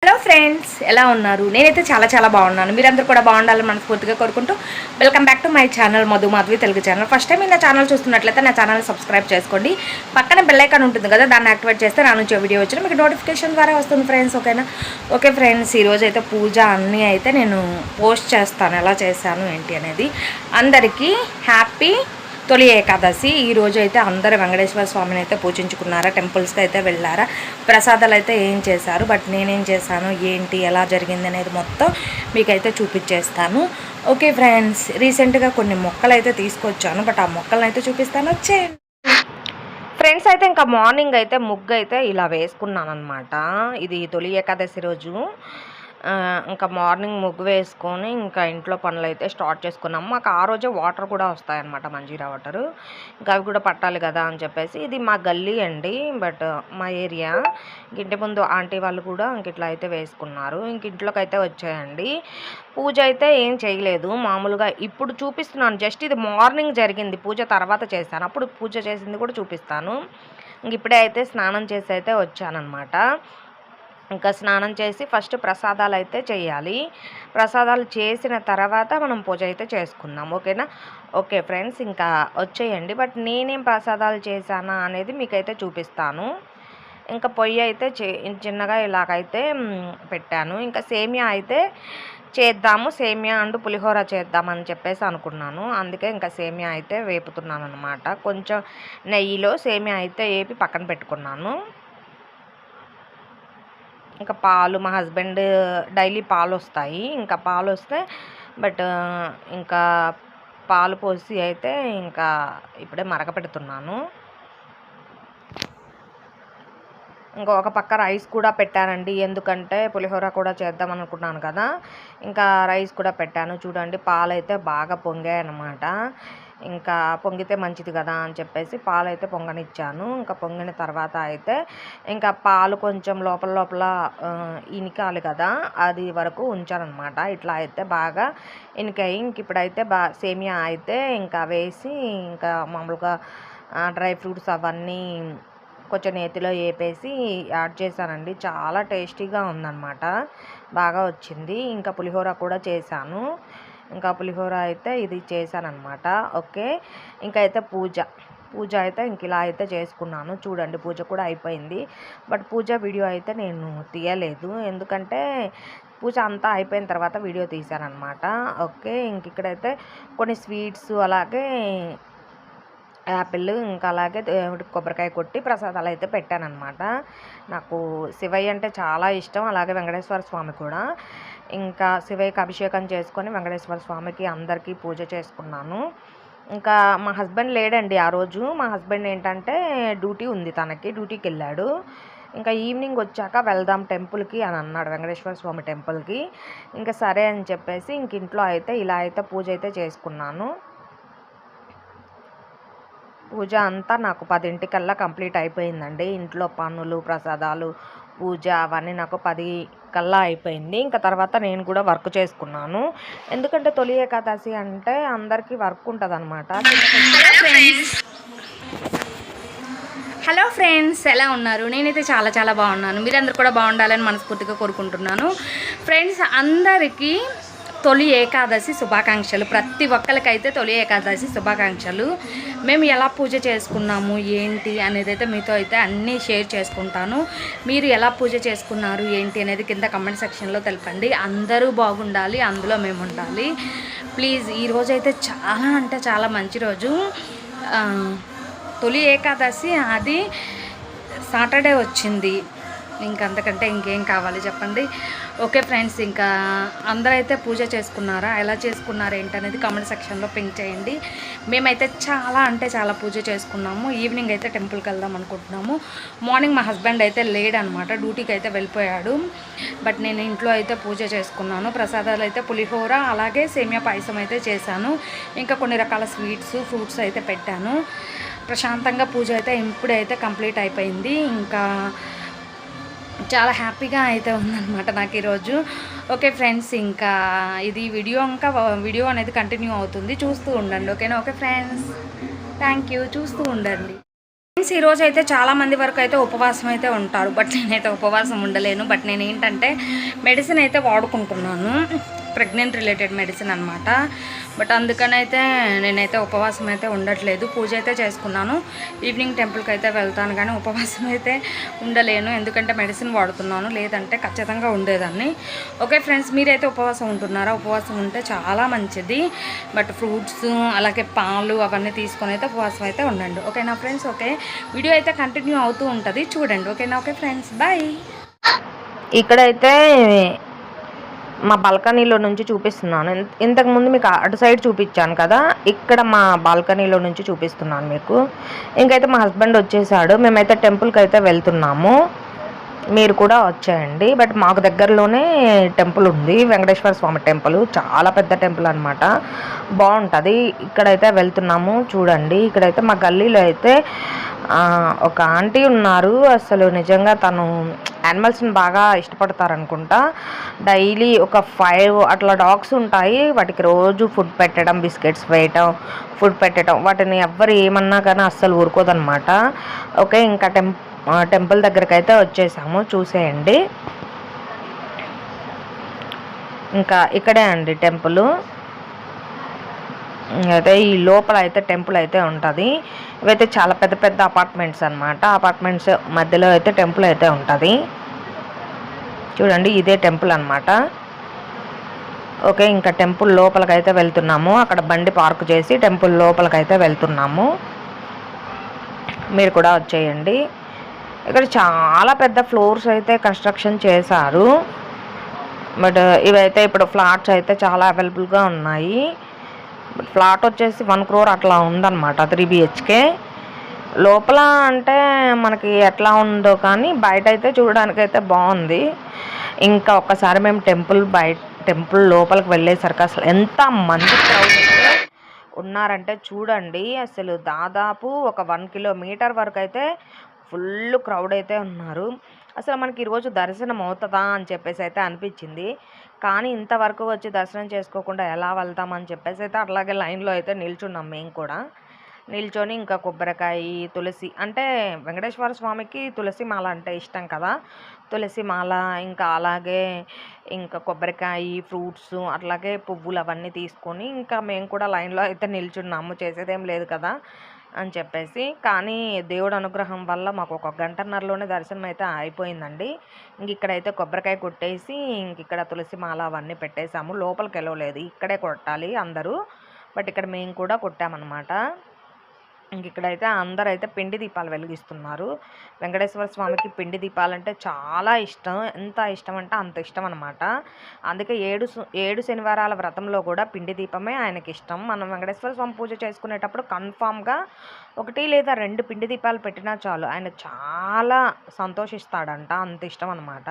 Hello friends, ఎలా ఉన్నారు? నేనైతే చాలా బాగున్నాను. మీరందరూ కూడా బాగుండాలని మనస్ఫూర్తిగా కోరుకుంటూ welcome back to my channel Madhu Madhavi Telugu channel. First time నా ఛానల్ చూస్తున్నట్లయితే నా ఛానల్ సబ్స్క్రైబ్ చేసుకోండి. పక్కన బెల్ ఐకాన్ ఉంటుంది కదా, దాన్ని యాక్టివేట్ చేస్తే నా నుంచి వీడియో వచ్చిన మీకు నోటిఫికేషన్ ద్వారా వస్తుంది ఫ్రెండ్స్. ఓకేనా? ఓకే ఫ్రెండ్స్, ఈరోజు అయితే పూజ అన్నీ అయితే నేను పోస్ట్ చేస్తాను, ఎలా చేశాను ఏంటి అనేది. అందరికీ హ్యాపీ తొలి ఏకాదశి. ఈరోజు అయితే అందరూ వెంకటేశ్వర స్వామిని అయితే పూజించుకున్నారా, టెంపుల్స్కి అయితే వెళ్ళారా, ప్రసాదాలు అయితే ఏం చేశారు, బట్ నేనేం చేశాను ఏంటి ఎలా జరిగింది అనేది మొత్తం మీకైతే చూపించేస్తాను. ఓకే ఫ్రెండ్స్, రీసెంట్గా కొన్ని మొక్కలు అయితే తీసుకొచ్చాను, బట్ ఆ మొక్కలను అయితే చూపిస్తాను, వచ్చేయండి. ఫ్రెండ్స్ అయితే ఇంకా మార్నింగ్ అయితే ముగ్గు అయితే ఇలా వేసుకున్నాను అనమాట. ఇది తొలి ఏకాదశి రోజు. ఇంకా మార్నింగ్ ముగ్గు వేసుకొని ఇంకా ఇంట్లో పనులు అయితే స్టార్ట్ చేసుకున్నాము. మాకు ఆ రోజే వాటర్ కూడా వస్తాయన్నమాట, మంజీరా వాటరు. ఇంకా అవి కూడా పట్టాలి కదా అని చెప్పేసి. ఇది మా గల్లీ అండి, బట్ మా ఏరియా. ఇంటి ముందు ఆంటీ వాళ్ళు కూడా ఇంక ఇట్లా అయితే వేసుకున్నారు. ఇంక ఇంట్లోకి అయితే వచ్చాయండి. పూజ అయితే ఏం చేయలేదు, మామూలుగా ఇప్పుడు చూపిస్తున్నాను. జస్ట్ ఇది మార్నింగ్ జరిగింది, పూజ తర్వాత చేశాను. అప్పుడు పూజ చేసింది కూడా చూపిస్తాను. ఇంక ఇప్పుడే అయితే స్నానం చేసి అయితే వచ్చానమాట. ఇంకా స్నానం చేసి ఫస్ట్ ప్రసాదాలు అయితే చేయాలి. ప్రసాదాలు చేసిన తర్వాత మనం పూజ అయితే చేసుకుందాం. ఓకేనా? ఓకే ఫ్రెండ్స్, ఇంకా వచ్చేయండి. బట్ నేనేం ప్రసాదాలు చేశానా అనేది మీకైతే చూపిస్తాను. ఇంకా పొయ్యి అయితే చిన్నగా ఇలాగైతే పెట్టాను. ఇంకా సేమియా అయితే చేద్దాము, సేమియా అండ్ పులిహోర చేద్దామని చెప్పేసి అనుకున్నాను. అందుకే ఇంకా సేమియా అయితే వేపుతున్నాను అనమాట. కొంచెం నెయ్యిలో సేమియా అయితే వేపి పక్కన పెట్టుకున్నాను. ఇంకా పాలు, మా హస్బెండ్ డైలీ పాలు వస్తాయి. ఇంకా పాలు వస్తే బట్ ఇంకా పాలు పోసి అయితే ఇంకా ఇప్పుడే మరగపెడుతున్నాను. ఇంకా ఒక పక్క రైస్ కూడా పెట్టానండి, ఎందుకంటే పులిహోర కూడా చేద్దాం అనుకున్నాను కదా. ఇంకా రైస్ కూడా పెట్టాను. చూడండి, పాలు అయితే బాగా పొంగాయన్నమాట. ఇంకా పొంగితే మంచిది కదా అని చెప్పేసి పాలు అయితే పొంగనిచ్చాను. ఇంకా పొంగిన తర్వాత అయితే ఇంకా పాలు కొంచెం లోపల ఇనికాలి కదా, అది వరకు ఉంచానమాట. ఇట్లా అయితే బాగా ఇనికాయి. ఇంక ఇప్పుడైతే సేమియా అయితే ఇంకా వేసి ఇంకా మామూలుగా డ్రై ఫ్రూట్స్ అవన్నీ కొంచెం నేతిలో వేపేసి యాడ్ చేశానండి. చాలా టేస్టీగా ఉందన్నమాట, బాగా వచ్చింది. ఇంకా పులిహోర కూడా చేశాను. ఇంకా పులిహోర అయితే ఇది చేశానమాట. ఓకే, ఇంకా అయితే పూజ అయితే ఇంక ఇలా అయితే చేసుకున్నాను. చూడండి, పూజ కూడా అయిపోయింది. బట్ పూజ వీడియో అయితే నేను తీయలేదు, ఎందుకంటే పూజ అంతా అయిపోయిన తర్వాత వీడియో తీశానమాట. ఓకే, ఇంక ఇక్కడైతే కొన్ని స్వీట్స్, అలాగే యాపిల్, ఇంకా అలాగే కొబ్బరికాయ కొట్టి ప్రసాదాలు అయితే పెట్టానమాట. నాకు శివయ్య అంటే చాలా ఇష్టం, అలాగే వెంకటేశ్వర స్వామి కూడా. ఇంకా శివయ్యకి అభిషేకం చేసుకొని వెంకటేశ్వర స్వామికి అందరికీ పూజ చేసుకున్నాను. ఇంకా మా హస్బెండ్ లేడండి ఆ రోజు. మా హస్బెండ్ ఏంటంటే డ్యూటీ ఉంది, తనకి డ్యూటీకి వెళ్ళాడు. ఇంకా ఈవినింగ్ వచ్చాక వెళ్దాం టెంపుల్కి అని అన్నాడు, వెంకటేశ్వర స్వామి టెంపుల్కి. ఇంకా సరే అని చెప్పేసి ఇంక ఇంట్లో అయితే ఇలా అయితే పూజ అయితే చేసుకున్నాను. పూజ అంతా నాకు 10 కంప్లీట్ అయిపోయిందండి. ఇంట్లో పనులు, ప్రసాదాలు, పూజ అవన్నీ నాకు 10 కల్లా అయిపోయింది. ఇంకా తర్వాత నేను కూడా వర్క్ చేసుకున్నాను, ఎందుకంటే తొలి ఏకాదశి అంటే అందరికీ వర్క్ ఉంటుంది అనమాట. హలో ఫ్రెండ్స్, ఎలా ఉన్నారు? నేనైతే చాలా బాగున్నాను. మీరందరూ కూడా బాగుండాలని మనస్ఫూర్తిగా కోరుకుంటున్నాను. ఫ్రెండ్స్, అందరికీ తొలి ఏకాదశి శుభాకాంక్షలు. ప్రతి ఒక్కరికైతే తొలి ఏకాదశి శుభాకాంక్షలు. మేము ఎలా పూజ చేసుకున్నాము ఏంటి అనేది అయితే మీతో అయితే అన్నీ షేర్ చేసుకుంటాను. మీరు ఎలా పూజ చేసుకున్నారు ఏంటి అనేది కింద కమెంట్ సెక్షన్లో తెలపండి. అందరూ బాగుండాలి, అందులో మేము ఉండాలి ప్లీజ్. ఈరోజు అయితే చాలా అంటే చాలా మంచి రోజు, తొలి ఏకాదశి. అది సాటర్డే వచ్చింది, ఇంకంతకంటే ఇంకేం కావాలి చెప్పండి. ఓకే ఫ్రెండ్స్, ఇంకా అందరైతే పూజ చేసుకున్నారా, ఎలా చేసుకున్నారు ఏంటనేది కామెంట్ సెక్షన్లో పింక్ చేయండి. మేమైతే చాలా అంటే చాలా పూజ చేసుకున్నాము. ఈవినింగ్ అయితే టెంపుల్కి వెళ్దాం అనుకుంటున్నాము. మార్నింగ్ మా హస్బెండ్ అయితే లేడనమాట, డ్యూటీకి అయితే వెళ్ళిపోయాడు. బట్ నేను ఇంట్లో అయితే పూజ చేసుకున్నాను. ప్రసాదాలు అయితే పులిహోర, అలాగే సేమియా పాయసం అయితే చేశాను. ఇంకా కొన్ని రకాల స్వీట్స్, ఫ్రూట్స్ అయితే పెట్టాను. ప్రశాంతంగా పూజ అయితే ఇప్పుడైతే కంప్లీట్ అయిపోయింది. ఇంకా చాలా హ్యాపీగా అయితే ఉందన్నమాట నాకు ఈరోజు. ఓకే ఫ్రెండ్స్, ఇంకా ఇది వీడియో అనేది కంటిన్యూ అవుతుంది, చూస్తూ ఉండండి. ఓకేనా? ఓకే ఫ్రెండ్స్, థ్యాంక్ యూ, చూస్తూ ఉండండి. ఈరోజు అయితే చాలామంది వరకు అయితే ఉపవాసం అయితే ఉంటారు. బట్ నేనైతే ఉపవాసం ఉండలేను. బట్ నేను ఏంటంటే మెడిసిన్ అయితే వాడుకుంటున్నాను, ప్రెగ్నెంట్ రిలేటెడ్ మెడిసిన్ అనమాట. బట్ అందుకనైతే నేనైతే ఉపవాసం అయితే ఉండట్లేదు. పూజ అయితే చేసుకున్నాను, ఈవినింగ్ టెంపుల్కి అయితే వెళ్తాను, కానీ ఉపవాసం అయితే ఉండలేను ఎందుకంటే మెడిసిన్ వాడుతున్నాను. లేదంటే ఖచ్చితంగా ఉండేదాన్ని. ఓకే ఫ్రెండ్స్, మీరైతే ఉపవాసం ఉంటున్నారా? ఉపవాసం ఉంటే చాలా మంచిది. బట్ ఫ్రూట్స్ అలాగే పాలు అవన్నీ తీసుకొని అయితే ఉపవాసం అయితే ఉండండి. ఓకేనా ఫ్రెండ్స్? ఓకే, వీడియో అయితే కంటిన్యూ అవుతూ ఉంటుంది, చూడండి. ఓకేనా? Okay friends, bye. ఇక్కడైతే మా బాల్కనీలో నుంచి చూపిస్తున్నాను. ఇంతకుముందు మీకు అటు సైడ్ చూపించాను కదా, ఇక్కడ మా బాల్కనీలో నుంచి చూపిస్తున్నాను మీకు. ఇంకైతే మా హస్బెండ్ వచ్చేసాడు, మేమైతే టెంపుల్కి అయితే వెళ్తున్నాము. మీరు కూడా వచ్చేయండి. బట్ మాకు దగ్గరలోనే టెంపుల్ ఉంది, వెంకటేశ్వర స్వామి టెంపుల్. చాలా పెద్ద టెంపుల్ అనమాట, బాగుంటుంది. ఇక్కడైతే వెళ్తున్నాము, చూడండి. ఇక్కడైతే మా గల్లీలో అయితే ఒక ఆంటీ ఉన్నారు. అసలు నిజంగా తను యానిమల్స్ని బాగా ఇష్టపడతారనుకుంటా. డైలీ ఒక 5 అట్లా డాగ్స్ ఉంటాయి. వాటికి రోజు ఫుడ్ పెట్టడం, బిస్కెట్స్ వేయటం, ఫుడ్ పెట్టడం, వాటిని ఎవ్వరు ఏమన్నా కానీ అస్సలు ఊరుకోదనమాట. ఓకే, ఇంకా టెంపుల్ దగ్గరికి అయితే వచ్చేసాము, చూసేయండి. ఇంకా ఇక్కడే అండి టెంపుల్. అయితే ఈ లోపల అయితే టెంపుల్ అయితే ఉంటుంది. ఇవైతే చాలా పెద్ద పెద్ద అపార్ట్మెంట్స్ అనమాట. అపార్ట్మెంట్స్ మధ్యలో అయితే టెంపుల్ అయితే ఉంటుంది. చూడండి, ఇదే టెంపుల్ అనమాట. ఓకే, ఇంకా టెంపుల్ లోపలికైతే వెళ్తున్నాము. అక్కడ బండి పార్క్ చేసి టెంపుల్ లోపలికైతే వెళ్తున్నాము. మీరు కూడా వచ్చేయండి. ఇక్కడ చాలా పెద్ద ఫ్లోర్స్ అయితే కన్స్ట్రక్షన్ చేశారు. బట్ ఇవైతే ఇప్పుడు ఫ్లాట్స్ అయితే చాలా అవైలబుల్గా ఉన్నాయి. ఫ్లాట్ వచ్చేసి 1 crore అట్లా ఉందన్నమాట, 3 BHK. లోపల అంటే మనకి ఎట్లా ఉందో కానీ బయట అయితే చూడడానికైతే బాగుంది. ఇంకా ఒక్కసారి మేము టెంపుల్ లోపలికి వెళ్ళేసరికి అసలు ఎంత మంది క్రౌడ్ ఉన్నారంటే చూడండి. అసలు దాదాపు ఒక 1 kilometer వరకు అయితే ఫుల్ క్రౌడ్ అయితే ఉన్నారు. అసలు మనకి ఈరోజు దర్శనం అవుతుందా అని చెప్పేసి అయితే అనిపించింది. కానీ ఇంతవరకు వచ్చి దర్శనం చేసుకోకుండా ఎలా వెళ్తామని చెప్పేసి అయితే అట్లాగే లైన్లో అయితే నిల్చున్నాం. మేము కూడా నిల్చొని ఇంకా కొబ్బరికాయ, తులసి, అంటే వెంకటేశ్వర స్వామికి తులసి మాల అంటే ఇష్టం కదా, తులసి మాల, ఇంకా అలాగే ఇంకా కొబ్బరికాయ, ఫ్రూట్స్, అట్లాగే పువ్వులు అవన్నీ తీసుకొని ఇంకా మేము కూడా లైన్లో అయితే నిల్చున్నాము. చేసేదేం లేదు కదా అని చెప్పేసి. కానీ దేవుడు అనుగ్రహం వల్ల మాకు ఒక 1.5 గంటలోనే దర్శనం అయితే అయిపోయిందండి. ఇంక ఇక్కడైతే కొబ్బరికాయ కొట్టేసి ఇంక ఇక్కడ తులసి మాల అవన్నీ పెట్టేశాము. లోపలికి వెళ్ళలేదు, ఇక్కడే కొట్టాలి అందరూ. బట్ ఇక్కడ మేము కూడా కొట్టామన్నమాట. ఇంక ఇక్కడైతే అందరైతే పిండి దీపాలు వెలిగిస్తున్నారు. వెంకటేశ్వర స్వామికి పిండి దీపాలంటే చాలా ఇష్టం. ఎంత ఇష్టం అంటే అంత ఇష్టం అనమాట. అందుకే 7 శనివారాల వ్రతంలో కూడా పిండి దీపమే ఆయనకి ఇష్టం. మనం వెంకటేశ్వర స్వామి పూజ చేసుకునేటప్పుడు కన్ఫామ్గా 1 లేదా 2 పిండి దీపాలు పెట్టినా చాలు, ఆయన చాలా సంతోషిస్తాడంట, అంత ఇష్టం అనమాట.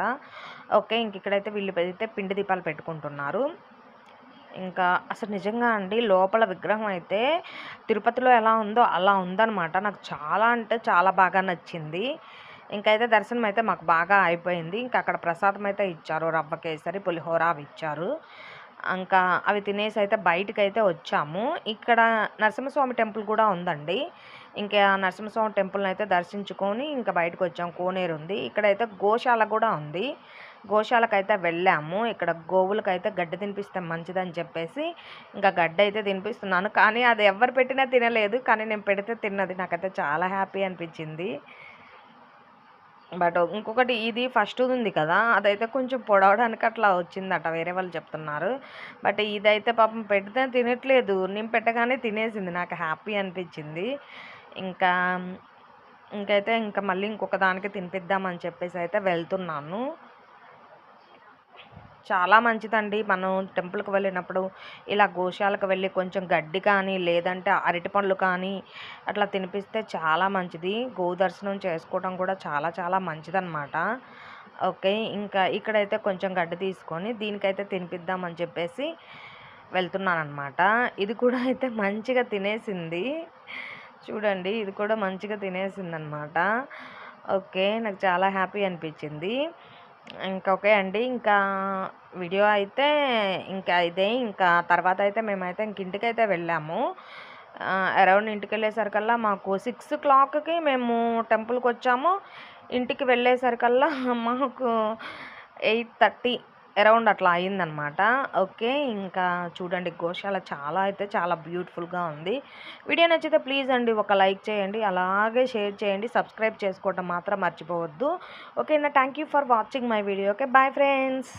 ఓకే, ఇంక ఇక్కడైతే వీళ్ళు అయితే పిండి దీపాలు పెట్టుకుంటున్నారు. ఇంకా అసలు నిజంగా అండి, లోపల విగ్రహం అయితే తిరుపతిలో ఎలా ఉందో అలా ఉందన్నమాట. నాకు చాలా అంటే చాలా బాగా నచ్చింది. ఇంకైతే దర్శనం అయితే మాకు బాగా అయిపోయింది. ఇంకా అక్కడ ప్రసాదం అయితే ఇచ్చారు, రవ్వ కేసరి, పులిహోర అవి ఇచ్చారు. ఇంకా అవి తినేసి అయితే బయటకైతే వచ్చాము. ఇక్కడ నరసింహస్వామి టెంపుల్ కూడా ఉందండి. ఇంకా నరసింహస్వామి టెంపుల్ని అయితే దర్శించుకొని ఇంకా బయటకు వచ్చాము. కోనేరు ఉంది, ఇక్కడైతే గోశాల కూడా ఉంది. గోశాలకైతే వెళ్ళాము. ఇక్కడ గోవులకైతే గడ్డి తినిపిస్తే మంచిదని చెప్పేసి ఇంకా గడ్డి అయితే తినిపిస్తున్నాను. కానీ అది ఎవరు పెట్టినా తినలేదు, కానీ నేను పెడితే తిన్నది. నాకైతే చాలా హ్యాపీ అనిపించింది. బట్ ఇంకొకటి, ఇది ఫస్ట్ ఉంది కదా, అదైతే కొంచెం పొడవడానికి అట్లా వచ్చిందట, వేరే వాళ్ళు చెప్తున్నారు. బట్ ఇదైతే పాపం పెడితే తినట్లేదు, నేను పెట్టగానే తినేసింది. నాకు హ్యాపీ అనిపించింది. ఇంకా ఇంకైతే ఇంకా మళ్ళీ ఇంకొక దానికి తినిపిద్దామని చెప్పేసి అయితే వెళ్తున్నాను. చాలా మంచిదండి. మనం టెంపుల్కి వెళ్ళినప్పుడు ఇలా గోశాలకు వెళ్ళి కొంచెం గడ్డి కానీ లేదంటే అరటి పండ్లు కానీ అట్లా తినిపిస్తే చాలా మంచిది. గోవు దర్శనం చేసుకోవడం కూడా చాలా చాలా మంచిదన్నమాట. ఓకే, ఇంకా ఇక్కడైతే కొంచెం గడ్డి తీసుకొని దీనికైతే తినిపిద్దామని చెప్పేసి వెళ్తున్నానమాట. ఇది కూడా అయితే మంచిగా తినేసింది, చూడండి. ఇది కూడా మంచిగా తినేసిందనమాట. ఓకే, నాకు చాలా హ్యాపీ అనిపించింది. ఇంకా ఓకే అండి, ఇంకా వీడియో అయితే ఇంకా ఇదే. ఇంకా తర్వాత అయితే మేమైతే ఇంటికైతే వెళ్ళాము. అరౌండ్ ఇంటికి వెళ్ళేసరికల్లా మాకు 6 o'clockకి మేము టెంపుల్కి వచ్చాము. ఇంటికి వెళ్ళేసరికల్లా మాకు 8:30 అరౌండ్ అట్లా అయిందనమాట. ఓకే. ఇంకా చూడండి గోశాల చాలా బ్యూటిఫుల్గా ఉంది. వీడియో నచ్చితే ప్లీజ్ అండి ఒక లైక్ చేయండి, అలాగే షేర్ చేయండి, సబ్స్క్రైబ్ చేసుకోవటం మాత్రం మర్చిపోవద్దు. ఓకేనా. Thank you for watching my video. Okay, bye friends.